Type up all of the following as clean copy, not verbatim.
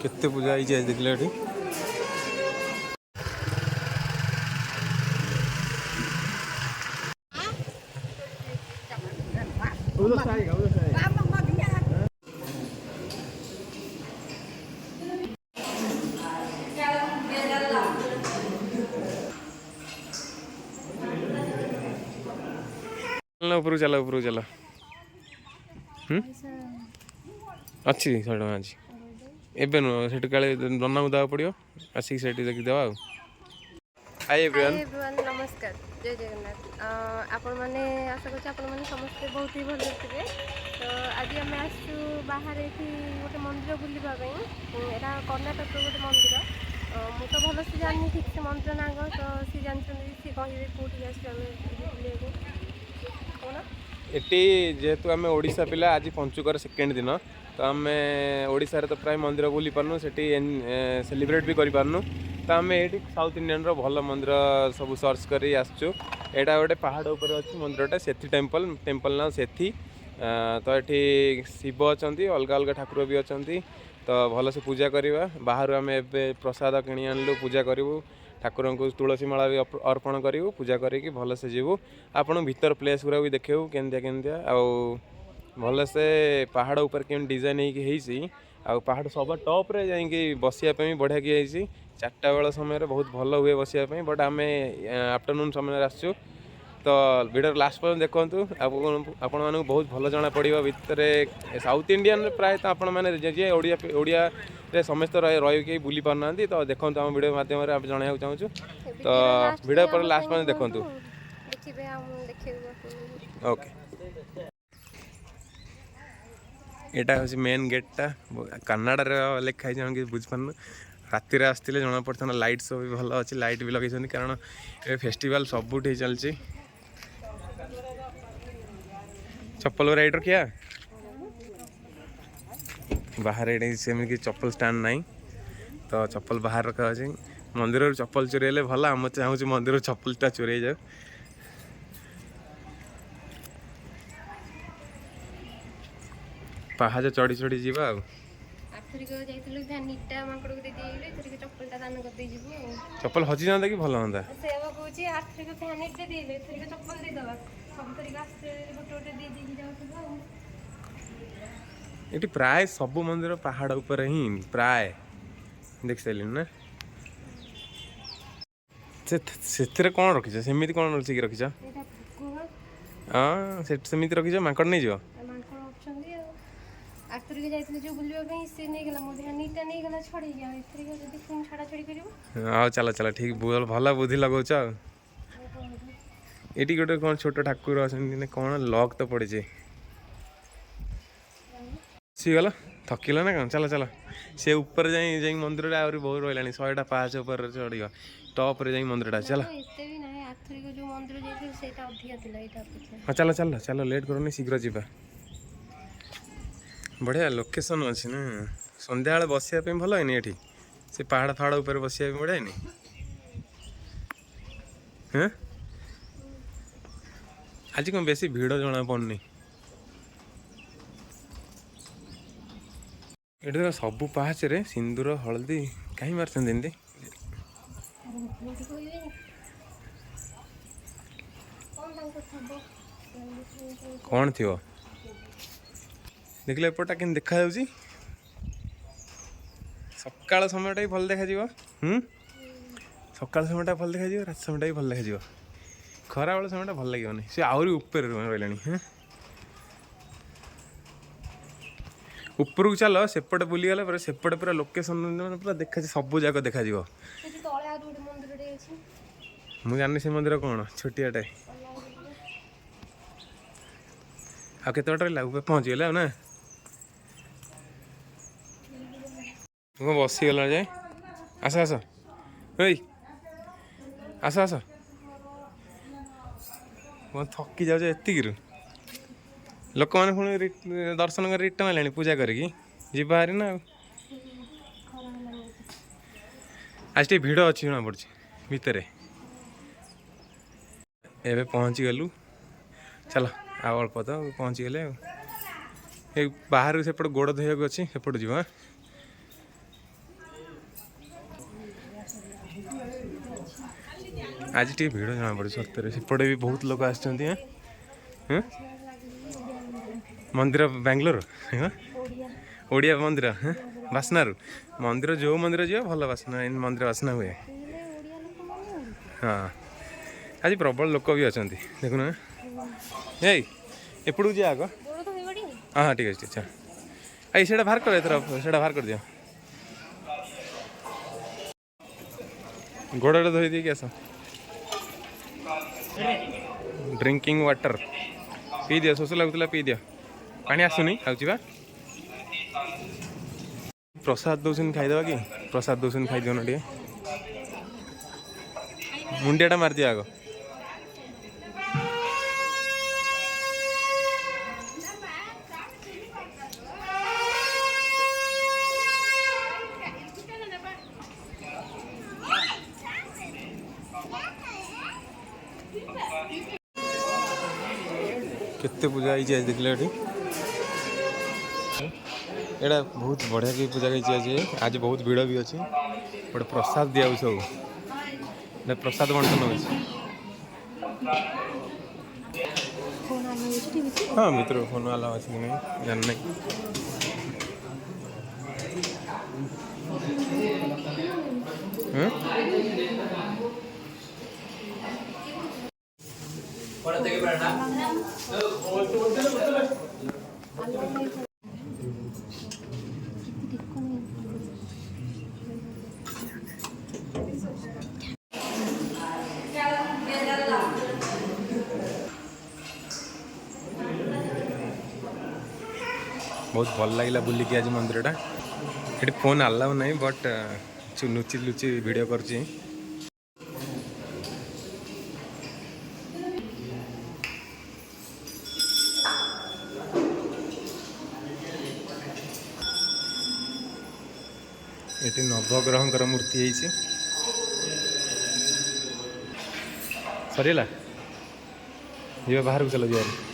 केते पूजा आई आज देखले एठी ऊपर चलो अच्छी 100 टका अच्छी एबे नुह से नना को देवा पड़ो आसिक से देखीदेवा हाय एवरीवन नमस्कार जय जगन्नाथ आपण मैंने आशा कर समस्ते बहुत ही भल थे। तो आज आम आसु बाहर ये गोटे मंदिर बुलवाई यहाँ कर्णाटक गोटे मंदिर मु तो भल से जानी ठीक से मंदिर ना तो सी जानते सी कहे कौटी आसू कौन एटी जेहेतु आम ओडिशा पिला आज पंचुकर सेकेंड दिन तो आम ओडिशा तो प्राय मंदिर बुली पार्नु से सेलिब्रेट भी करूँ तो आम ये साउथ इंडियन भल मंदिर सब सर्च कर आसचु यहाँ गोटे पहाड़ उपर अच्छी मंदिरटा सेठी टेम्पल ना सेठी तो ये शिव अच्छा अलग अलग ठाकुर भी अच्छा तो भल से पूजा करवा बाहर आम ए प्रसाद किणी आणलु पूजा करूँ ठाकुर को तुलसी माला भी अर्पण करूँ पूजा करके भल से जीवु आपन भीतर प्लेस गुरा भी देखू केमतिया भल से पहाड़ ऊपर के डिजाइन हो पहाड़ सब टॉप रे जाइए बसिया बढ़िया किए 4टा बेल समय बहुत भल हुए बसिया बट आम आफ्टरनून समय आसचु तो वीडियो लास्ट पर्यटन देखूँ आपण मानक बहुत भल जना पड़ो भितर साउथ इंडियन प्राय तो आपण मैंने जी ओडिया रे समस्त रही बुली पारना तो देखो आम वीडियो माध्यम जनवाक चाहूँ तो वीडियो पर लास्ट पर्यटन देखूँ ओके यहाँ हूँ मेन गेटा कन्नाड़ लिखाई कि बुझीपार राति आसते जना पड़ता लाइट सब भी भल अच्छी लाइट भी लगे कारण ये फेस्टिवल सबुठ चलती चप्पल राइडर क्या बाहर ये सेमती चप्पल स्टैंड नहीं तो चप्पल बाहर रखा अच्छे मंदिर चप्पल चोरी भल आम चाहूँ मंदिर चप्पलटा चोरी जाओ पहाड़ चढ़ी चढ़ी जावा चप्पल हजि जाता कि भल हाँ ये प्राय सब मंदिर पहाड़ ऊपर ही प्राय देख सारे ना से कौन रखी सेमती कौन रखी हाँ सेमती रखी माकड़ नहीं जाओ हाँ चलो चलो ठीक भल बुद्धि लगाऊच ये गोटे कौन छोट ठाकुर अच्छा कौन लक तो पड़े सीगल थकिल ना कौन चलो चलो से ऊपर जाई मंदिर आहरी बहुत रहा 100टा पाँच ऊपर चढ़ टॉप रे मंदिर चलो हाँ चलो चलो चलो लेट करोनी शीघ्र जावा बढ़िया लोकेशन अच्छी ना संध्या बेले बसिया भल है ये से पहाड़ फाड़ ऊपर बसिया बढ़िया है हाँ आज कौन बेसी भीड़ जना पड़नी ये सबू पाहाच रे सिंदूर हलदी कहीं मार्चंती कौन थी देखले एपटा कि देखा सकाल समय भल देखा सकाल समय भल देखा रात समय भी भल देखा खरा बेल समय भल लगे सी आहरी ऊपर रहा हाँ ऊपर को चल सेपटे बुलीगला सेपटे पूरा लोकेशन पूरा देखा सब जाक देखा मुझे जानी से मंदिर कौन छोटियाटे आ के पहुँची गला ना तुम बसीगला जाए आस आस आस आस थकी जाऊ एतिक लोक मैंने पुणी दर्शन कर रिटर्न है पूजा करके बाहरी ना आज टे भिड़ अच्छी जना पड़ी भितर एवं पहुँची गलु चलो आ अल्प तो पहुँची गले बाहर सेपट गोड़ धोक अच्छी सेपट जी आज टे भिड़ जना पड़े सत्तर सेपटे भी बहुत लोग आसछन्ती हैं मंदिर बेंगलोर हाँ ओडिया मंदिर हाँ बास्नारू मंदिर जो मंदिर जी भल बास्ना मंदिर बास्ना हुए हाँ आज प्रबल लोक भी अच्छा देखुन ए एपड़ू जा आग हाँ हाँ ठीक है अच्छा आई से बाहर कर से बाहर कर दियो गोड़ा धोई दी आस ड्रिंकिंग वाटर पी दियो शोष लगुला पी दियो पानी आसुनी आवा प्रसाद दौन खाईदे कि प्रसाद दौन खाई दियो ना टे मुंडियाटा मार दियो आग केते पूजा ही आज देखले एटा बहुत बढ़िया की पूजा कर आज बहुत भीड़ भी अच्छी गोटे प्रसाद दिया सब प्रसाद बंटन हो हाँ भर फोन वाला अच्छे कि नहीं जान नहीं बहुत भल लगे बुलिकी आज मंदिर टा ये फोन अलाउ नहीं बट लुचि लुचि वीडियो कर नवग्रह मूर्ति है सरीला जी बाहर को चलो जी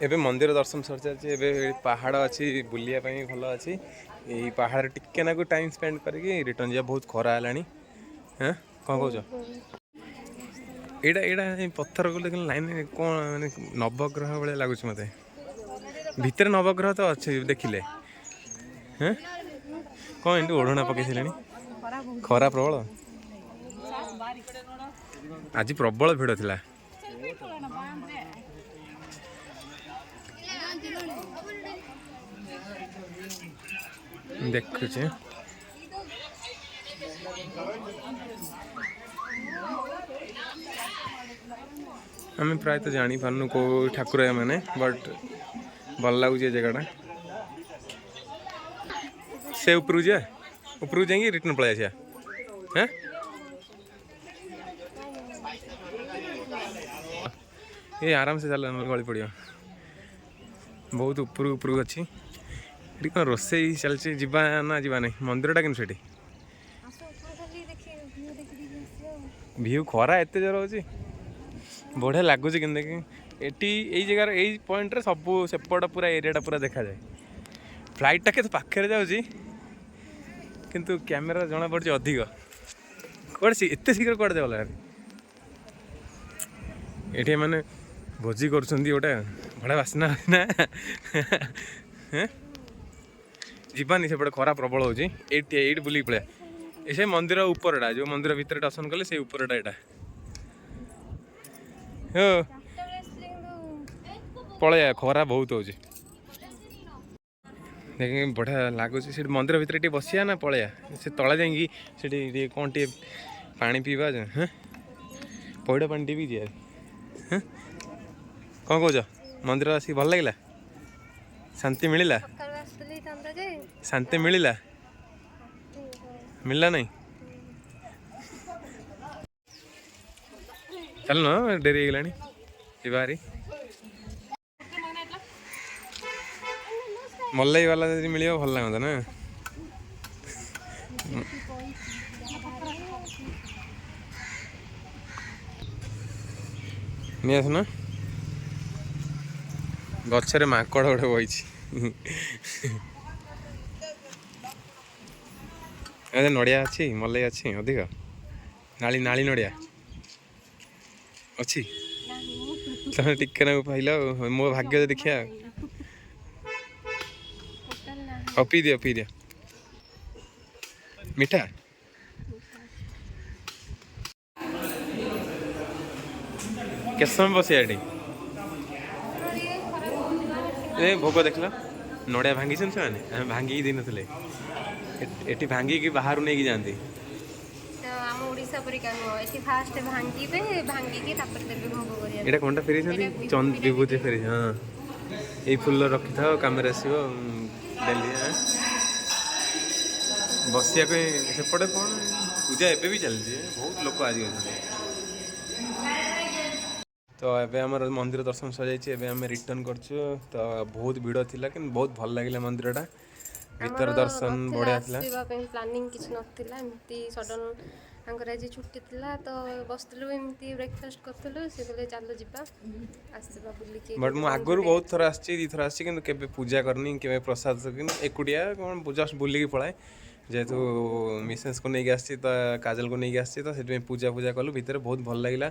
एबे मंदिर दर्शन सर चलती पहाड़ अच्छी बुलिया भल अच्छी यही पहाड़ टिके ना टाइम स्पेंड करके रिटर्न जा बहुत खरा है हाँ कौन कौच यहाँ पत्थर को लेकिन लाइन कौन मैंने नवग्रह भाई लगुच मत भितर नवग्रह तो अच्छे देखिले हाँ कौन एमती ओढ़ना पकई खरा प्रबल आज प्रबल भिड़ थिला देखुचे आम प्राय तो जानी पारनु को ठाकुर मैंने बट भल लगुच जगह से ऊपर जाए रिटर्न पलि आसा हाँ ये आराम से चल गली पड़ो बहुत ऊपर ऊपर अच्छी ये कौन रोसई चलती जीवा ना जीवा नहीं मंदिरटा कि से भ्यू खरा एत जोर हो बढ़िया लगुच कि ये जगार यही पॉइंट रे सब सेपट पूरा एरियाटा पूरा देखा जाए फ्लाइटा के पाखे जाऊँगी किंतु कैमेरा जना पड़ी अधिक कौटे एत शीघ्र कौटे गला ये मैंने भोजी कर गोटे बड़ा बास्ना ना जीवानी सेपटे खरा प्रबल हो बुल पड़ा ये मंदिर उपरटा जो मंदिर भितर दर्शन कले से उपरटा यहाँ पलैया खरा बहुत हो देख बढ़िया लगुच मंदिर भितर बसिया ना पलैया से तला जा कौन टे पानी पीवा हाँ पैड़ पानी टी पी हाँ कौन कौच मंदिर आसिक भल लगे शांति मिलला शांति मिलला मिलला नहीं चल न डेरी गलानी बारी मल्लाई वाला यदि मिल भल लगता ना नहीं आसना गचरे माकड़ गोटे बही नड़िया अच्छी मल्लाई अच्छी अधिक ନାଳି ନାଳି ନଡ଼ିଆ ଅଛି ନାହିଁ ତମେ ଟିକେ ନାକୁ ପାଇଲ ମୋ ଭାଗ୍ୟ ଦେଖିଆ ଟୋଟାଲ ନାହିଁ। ଆଉ ପିଇ ଦିଅ ମିଠା କେତେ ସମୟ ବସିବା ଏଠି ଏ ଭୋଗ ଦେଖିଲ ନଡ଼ିଆ ଭାଙ୍ଗିଛନ୍ତି ସେମାନେ ଆମେ ଭାଙ୍ଗିକି ଦେଇନଥିଲେ ଏଠି ଭାଙ୍ଗିକି ବାହାରୁ ନେଇକି ଯାଆନ୍ତି ତ ଆମ ଓଡ଼ିଶା ପରିକା ନୁହଁ, ଏଠି ଫାଷ୍ଟ ଭାଙ୍ଗିବେ, ଭାଙ୍ଗିକି ତାପରେ ଦେବେ ଭୋଗ କରିବା ଏଇଟା କଣଟା ଫେରେଇଛନ୍ତି ବିଭୂତି ଫେରେଇ ହଁ ଏଇ ଫୁଲ ରଖିଥାଅ କାମରେ ଆସିବ ଡେଲି ବସିବା ପାଇଁ ସେପଟେ କ'ଣ ପୂଜା ଏବେ ବି ଚାଲିଛି ବହୁତ ଲୋକ ଆଜି ଅଛନ୍ତି ତ ଏବେ ଆମର ମନ୍ଦିର ଦର୍ଶନ ସରିଯାଇଛି ଏବେ ଆମେ ରିଟର୍ନ କରୁଛୁ ତ ବହୁତ ଭିଡ଼ ଥିଲା କିନ୍ତୁ ବହୁତ ଭଲ ଲାଗିଲା ମନ୍ଦିରଟା ଭିତର ଦର୍ଶନ ବଢ଼ିଆ ଥିଲା ଆସିବା ପାଇଁ ପ୍ଲାନିଂ କିଛି ନଥିଲା, ଏମିତି ସଡନ୍ ତାଙ୍କର ଆଜି ଛୁଟି ଥିଲା ତ ବସିଥିଲୁ ଏମିତି ବ୍ରେକଫାଷ୍ଟ କରିଥିଲୁ ସେ କହିଲେ ଚାଲ ଯିବା ଆସିବା ବୁଲିକି ବଟ୍ ମୁଁ ଆଗରୁ ବହୁତ ଥର ଆସିଛି 2 ଥର ଆସିଛି କିନ୍ତୁ କେବେ ପୂଜା କରିନି କେବେ ପ୍ରସାଦ କିନ୍ତୁ ଏକୁଟିଆ କ'ଣ ଜଷ୍ଟ ବୁଲିକି ପଳାଏ ଯେହେତୁ ମିସେସ୍କୁ ନେଇକି ଆସିଛି ତ କାଜଲକୁ ନେଇକି ଆସିଛି ତ ସେଥିପାଇଁ ପୂଜା କଲୁ ଭିତରେ ବହୁତ ଭଲ ଲାଗିଲା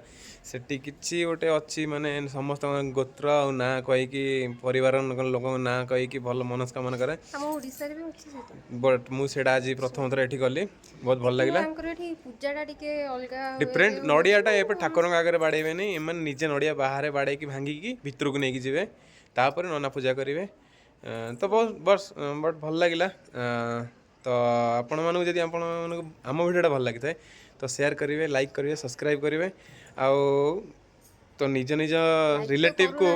ସେଠି କିଛି ଗୋଟେ ଅଛି ମାନେ ସମସ୍ତଙ୍କ ଗୋତ୍ର ଆଉ ନାଁ କହିକି ପରିବାର ଲୋକଙ୍କ ନାଁ କହିକି ଭଲ ମନସ୍କାମନା କରେ ଆମ ଓଡ଼ିଶାରେ ବି ଅଛି ସେଟା ବଟ୍ ମୁଁ ସେଇଟା ଆଜି ପ୍ରଥମ ଥର ଏଠି ଗଲି ବହୁତ ଭଲ ଲାଗିଲା ତାଙ୍କର ଏଠି ପୂଜାଟା ଟିକେ ଅଲଗା ଡିଫରେଣ୍ଟ ନଡ଼ିଆଟା ଏବେ ଠାକୁରଙ୍କ ଆଗରେ ବାଡ଼େଇବେନି ଏମାନେ ନିଜେ ନଡ଼ିଆ ବାହାରେ ବାଡ଼େଇକି ଭାଙ୍ଗିକି ଭିତରକୁ ନେଇକି ଯିବେ ତାପରେ ନନା ପୂଜା କରିବେ ତ ବଟ୍ ଭଲ ଲାଗିଲା ତ ଆପଣମାନଙ୍କୁ ଯଦି ଆପଣମାନଙ୍କୁ ଆମ ଭିଡ଼ିଓଟା ଭଲ ଲାଗିଥାଏ ତ ସେୟାର କରିବେ ଲାଇକ୍ କରିବେ ସବସ୍କ୍ରାଇବ୍ କରିବେ ଆଉ ତ ନିଜ ରିଲେଟିଭ୍କୁ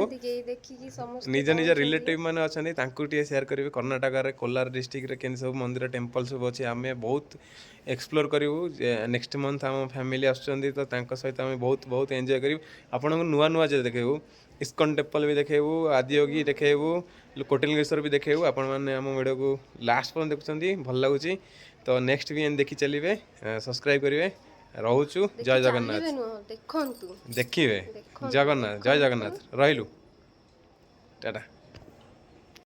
ଦେଖିକି ସମସ୍ତେ ନିଜ ରିଲେଟିଭ୍ ମାନେ ଅଛନ୍ତି ତାଙ୍କୁ ଟିକେ ସେୟାର କରିବେ କର୍ଣ୍ଣାଟକରେ କୋଲାର ଡିଷ୍ଟ୍ରିକ୍ଟରେ କେମିତି ସବୁ ମନ୍ଦିର ଟେମ୍ପଲ୍ ସବୁ ଅଛି ଆମେ ବହୁତ ଏକ୍ସପ୍ଲୋର୍ କରିବୁ ନେକ୍ସଟ ମନ୍ଥ ଆମ ଫ୍ୟାମିଲି ଆସୁଛନ୍ତି ତ ତାଙ୍କ ସହିତ ଆମେ ବହୁତ ଏନ୍ଜୟ କରିବୁ ଆପଣଙ୍କୁ ନୂଆ ଯଦି ଦେଖେଇବୁ ଇସ୍କନ ଟେମ୍ପଲ୍ ବି ଦେଖେଇବୁ ଆଦିୟୋଗୀ ଦେଖେଇବୁ କୋଟିଲିଙ୍ଗେଶ୍ୱର ବି ଦେଖେଇବୁ ଆପଣମାନେ ଆମ ଭିଡ଼ିଓକୁ ଲାଷ୍ଟ ପର୍ଯ୍ୟନ୍ତ ଦେଖୁଛନ୍ତି ଭଲ ଲାଗୁଛି ତ ନେକ୍ସଟ ବି ଏମିତି ଦେଖି ଚାଲିବେ ସବସ୍କ୍ରାଇବ୍ କରିବେ ରହୁଛୁ ଜୟ ଜଗନ୍ନାଥ ଦେଖନ୍ତୁ ଦେଖିବେ ଜଗନ୍ନାଥ ଜୟ ଜଗନ୍ନାଥ ରହିଲୁ ଟାଟା